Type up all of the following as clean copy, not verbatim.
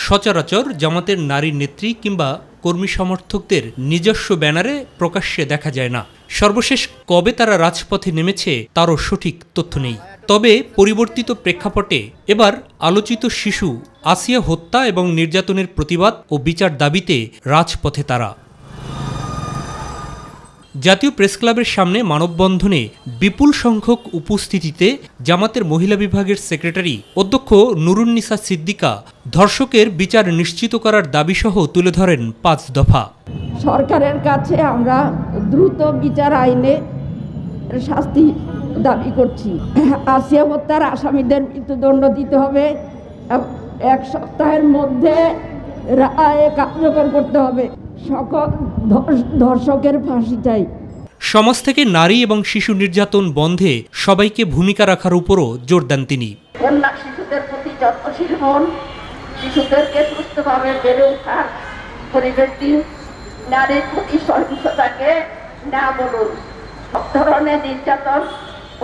সচরাচর জামাতের নারী নেত্রী কিংবা কর্মী সমর্থকদের নিজস্ব ব্যানারে প্রকাশ্যে দেখা যায় না। সর্বশেষ কবে তারা রাজপথে নেমেছে তারও সঠিক তথ্য নেই। তবে পরিবর্তিত প্রেক্ষাপটে এবার আলোচিত শিশু আসিয়া হত্যা এবং নির্যাতনের প্রতিবাদ ও বিচার দাবিতে রাজপথে তারা। জাতীয় প্রেসক্লাবের সামনে মানববন্ধনে বিপুল সংখ্যক উপস্থিতিতে জামাতের মহিলা বিভাগের সেক্রেটারি অধ্যক্ষ নুরুন্নিসা সিদ্দিকা ধর্ষকের বিচার নিশ্চিত করার দাবিসহ তুলে ধরেন ৫ দফা। সরকারের কাছে আমরা দ্রুত বিচার আইনে শাস্তি দাবি করছি। আসিয়া হত্যার আসামিদের মৃত্যুদণ্ড দিতে হবে, ১ সপ্তাহের মধ্যে রায় কার্যকর করতে হবে, সকল ধর্ষকের ফাঁসি চাই। সমাজ থেকে নারী এবং শিশু নির্যাতন বন্ধে সবাইকে ভূমিকা রাখার উপরও জোর দেন তিনি। কন্যা শিশুদের প্রতি যত্নশীল হন, শিশুদেরকে সুস্থভাবে বেড়ে ওঠার পরিবেশ দিন, নারীর প্রতি সহিংসতাকে না বলুন, সব ধরনের নির্যাতন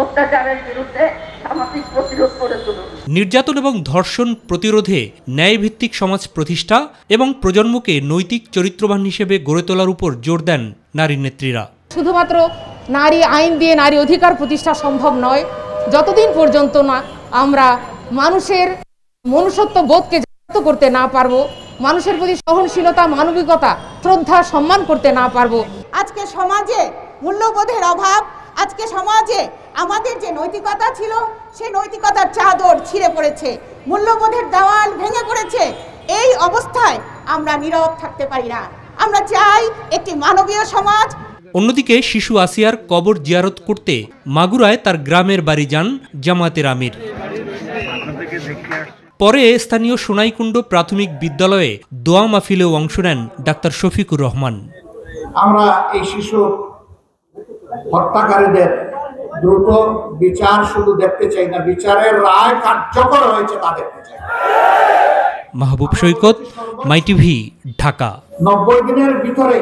অত্যাচারের বিরুদ্ধে সামাজিক প্রতিরোধ করে তুলুন। নির্যাতন এবং ধর্ষণ প্রতিরোধে ন্যায়ভিত্তিক সমাজ প্রতিষ্ঠা এবং প্রজন্মকে নৈতিক চরিত্রবান হিসেবে গড়ে তোলার উপর জোর দেন নারী নেত্রীরা। শুধুমাত্র নারী আইন দিয়ে নারী অধিকার প্রতিষ্ঠা সম্ভব নয় যতদিন পর্যন্ত না আমরা মানুষের মনুষ্যত্ব বোধকে জাগ্রত করতে না পারবো, মানুষের প্রতি সহনশীলতা, মানবিকতা, শ্রদ্ধা, সম্মান করতে না পারবো। আজকে সমাজে মূল্যবোধের অভাব, আজকে সমাজে আমাদের যে নৈতিকতা ছিল সেই নৈতিকতার চাদর ছিঁড়ে পড়েছে, মূল্যবোধের দেওয়াল ভেঙে পড়েছে। এই অবস্থায় আমরা নীরব থাকতে পারি না। আমরা চাই একটি মানবীয় সমাজ। অন্যদিকে শিশু আসিয়ার কবর জিয়ারত করতে মাগুরায় তার গ্রামের বাড়ি যান জামাতের আমির। পরে স্থানীয় সোনাইকুণ্ড প্রাথমিক বিদ্যালয়ে দোয়া মাহফিলেও অংশ নেন ডাক্তার শফিকুর রহমান। আমরা এই শিশু হত্যাকারীদের দ্রুত বিচার শুধু দেখতে চাই না, বিচারের রায় কার্যকর হয়েছে তা দেখতে চাই। মাহবুব সৈকত, মাই টিভি, ঢাকা। 90 দিনের ভিতরে